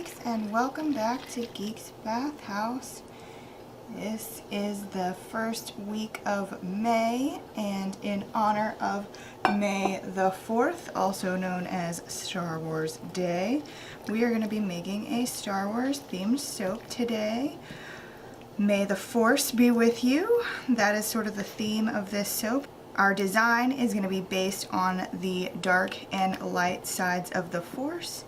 Geeks, and welcome back to Geek's Bathhouse. This is the first week of May, and in honor of May the 4th, also known as Star Wars Day, we are going to be making a Star Wars themed soap today. May the Force be with you. That is sort of the theme of this soap. Our design is going to be based on the dark and light sides of the Force.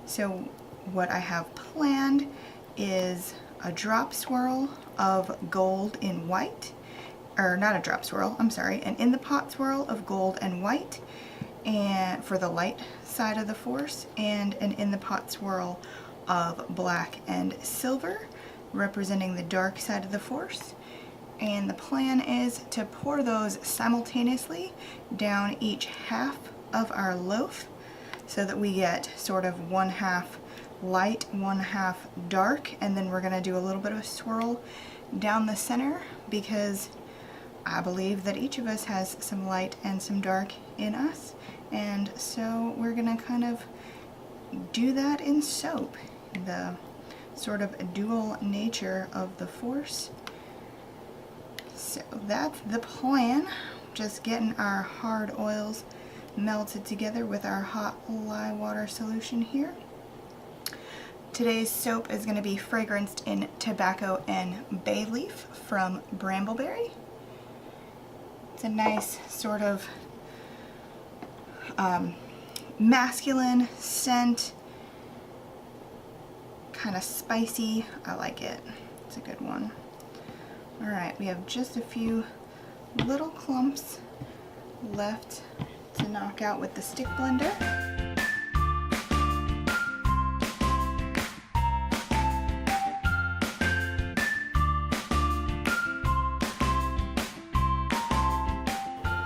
So what I have planned is a drop swirl of gold in white, or not a drop swirl, I'm sorry, an in the pot swirl of gold and white and for the light side of the Force, and an in the pot swirl of black and silver representing the dark side of the Force. And the plan is to pour those simultaneously down each half of our loaf so that we get sort of one half light, one half dark, and then we're going to do a little bit of a swirl down the center because I believe that each of us has some light and some dark in us, and so we're going to kind of do that in soap, the sort of dual nature of the Force. So that's the plan, just getting our hard oils melted together with our hot lye water solution here. Today's soap is going to be fragranced in tobacco and bay leaf from BrambleBerry. It's a nice sort of masculine scent, kind of spicy. I like it. It's a good one. Alright, we have just a few little clumps left to knock out with the stick blender.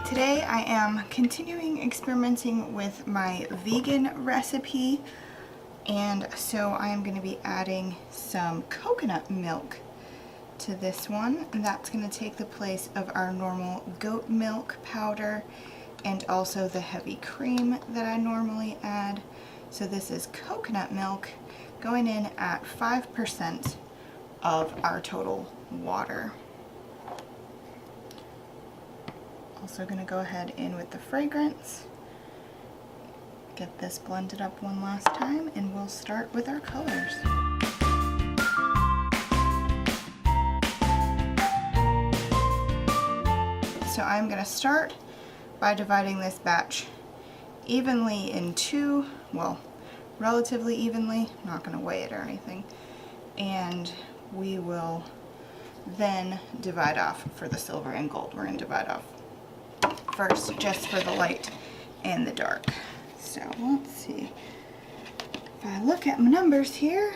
Today I am continuing experimenting with my vegan recipe, and so I am going to be adding some coconut milk to this one, and that's going to take the place of our normal goat milk powder and also the heavy cream that I normally add. So this is coconut milk going in at 5% of our total water. Also going to go ahead in with the fragrance, get this blended up one last time, and we'll start with our colors. So I'm going to start by dividing this batch evenly in two, well, relatively evenly, I'm not going to weigh it or anything, and we will then divide off for the silver and gold. We're going to divide off first just for the light and the dark. So let's see, if I look at my numbers here,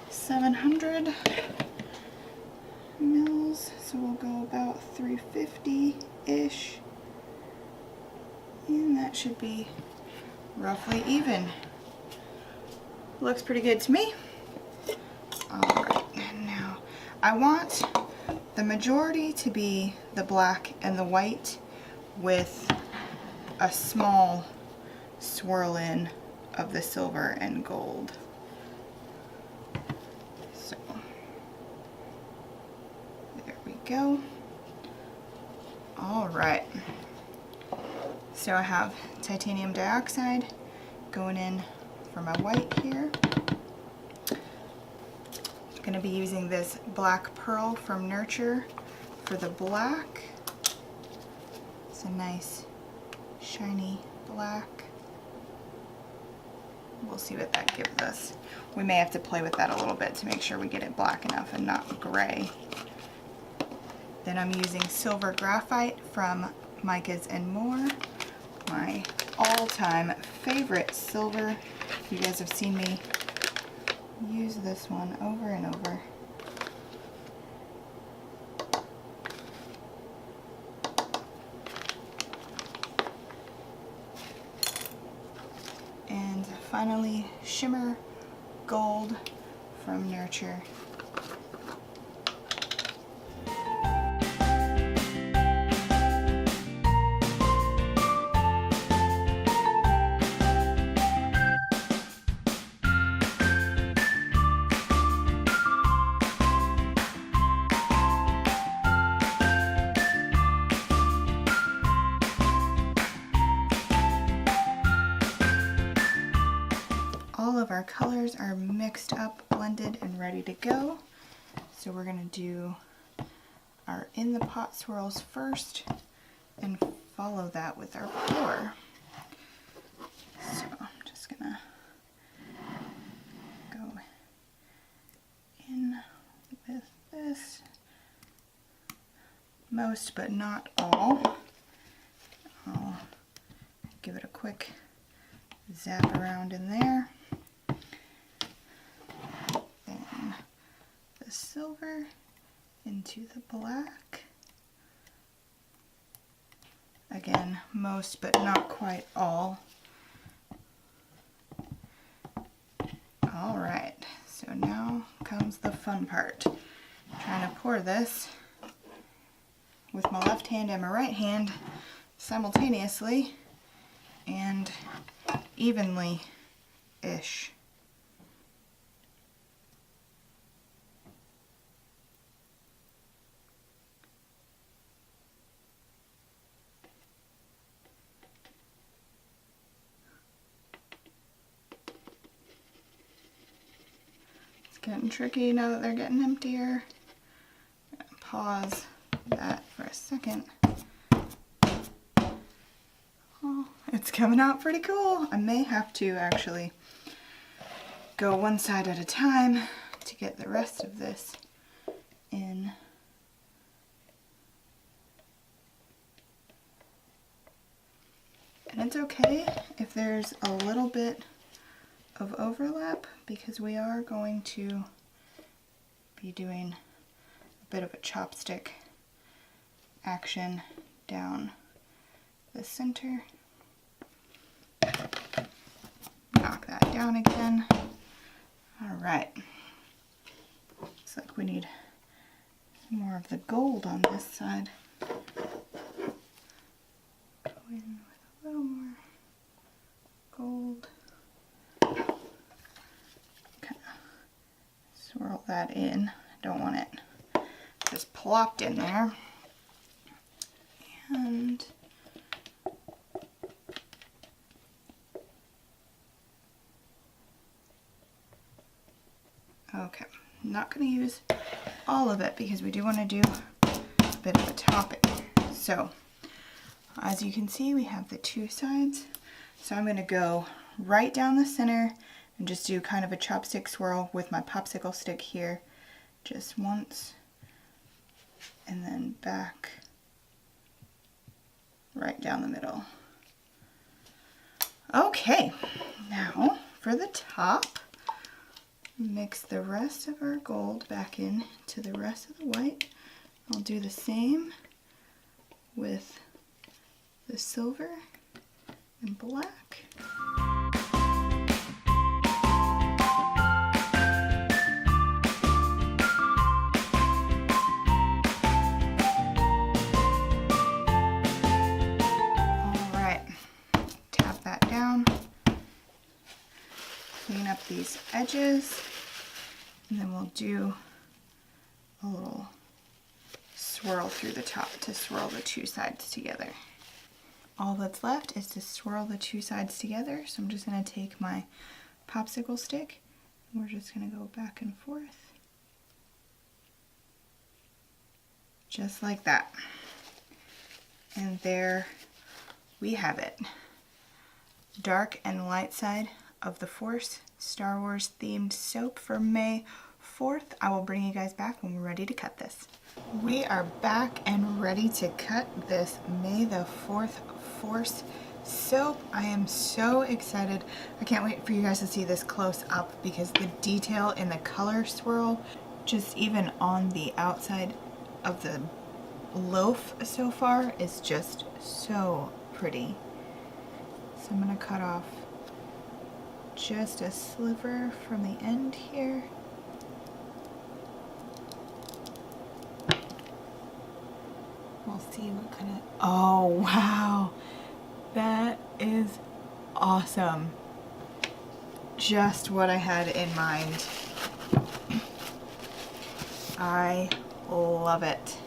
700 mils, so we'll go about 350-ish, and that should be roughly even. Looks pretty good to me. Alright, and now I want the majority to be the black and the white with a small swirl in of the silver and gold. So there we go. Alright, so I have titanium dioxide going in for my white here. I'm going to be using this black pearl from Nurture for the black. It's a nice shiny black. We'll see what that gives us. We may have to play with that a little bit to make sure we get it black enough and not gray. Then I'm using silver graphite from Mica's and More, my all-time favorite silver. You guys have seen me use this one over and over. And finally, shimmer gold from Nurture. our colors are mixed up, blended, and ready to go. So we're going to do our in the pot swirls first and follow that with our pour. So I'm just going to go in with this, most but not all. I'll give it a quick zap around in there. Then the silver into the black. Again, most but not quite all. All right, so now comes the fun part. I'm trying to pour this with my left hand and my right hand simultaneously and evenly-ish. It's getting tricky now that they're getting emptier. I'm gonna pause that for a second. Oh, it's coming out pretty cool. I may have to actually go one side at a time to get the rest of this in. And it's okay if there's a little bit of overlap because we are going to be doing a bit of a chopstick action down the center. Knock that down again. All right. Looks like we need more of the gold on this side. Go in with a little more gold. Kind of swirl that in. I don't want it just plopped in there. And okay, I'm not going to use all of it because we do want to do a bit of a topping. So as you can see, we have the two sides. So I'm going to go right down the center and just do kind of a chopstick swirl with my popsicle stick here just once, and then back right down the middle. Okay, now for the top, mix the rest of our gold back in to the rest of the white. I'll do the same with the silver and black. Clean up these edges, and then we'll do a little swirl through the top to swirl the two sides together. All that's left is to swirl the two sides together, so I'm just going to take my popsicle stick and we're just going to go back and forth just like that. And there we have it. Dark and light side of the Force Star Wars themed soap for May 4th. I will bring you guys back when we're ready to cut this. We are back and ready to cut this May the 4th Force soap. I am so excited. I can't wait for you guys to see this close up because the detail in the color swirl, just even on the outside of the loaf so far, is just so pretty. So I'm going to cut off just a sliver from the end here. We'll see what kind of, oh wow, that is awesome. Just what I had in mind. I love it.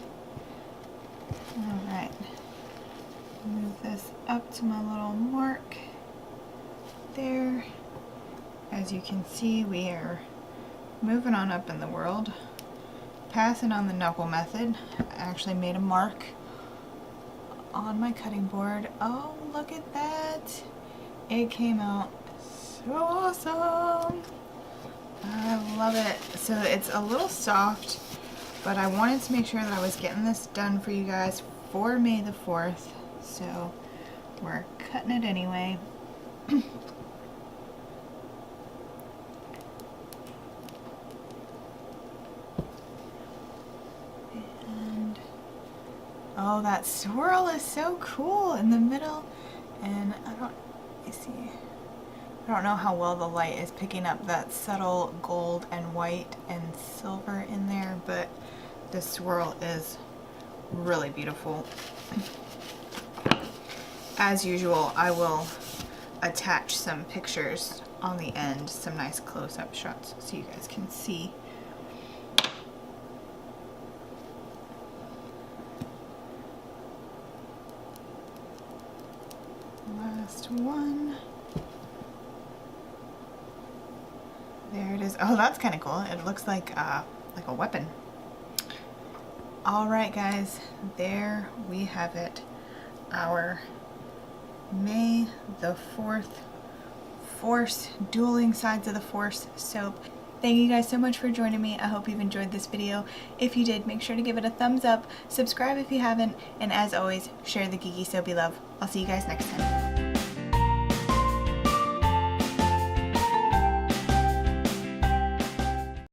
All right, move this up to my little mark there. As you can see, we are moving on up in the world, passing on the knuckle method. I actually made a mark on my cutting board. Oh, look at that! It came out so awesome! I love it. So it's a little soft, but I wanted to make sure that I was getting this done for you guys for May the 4th, so we're cutting it anyway. And oh, that swirl is so cool in the middle, and I don't know how well the light is picking up that subtle gold and white and silver in there, but the swirl is really beautiful. As usual, I will attach some pictures on the end, some nice close-up shots so you guys can see. Last one. There it is. Oh, that's kind of cool. It looks like a weapon. All right, guys, there we have it. Our May the 4th Force, Dueling Sides of the Force soap. Thank you guys so much for joining me. I hope you've enjoyed this video. If you did, make sure to give it a thumbs up, subscribe if you haven't, and as always, share the geeky soap you love. I'll see you guys next time.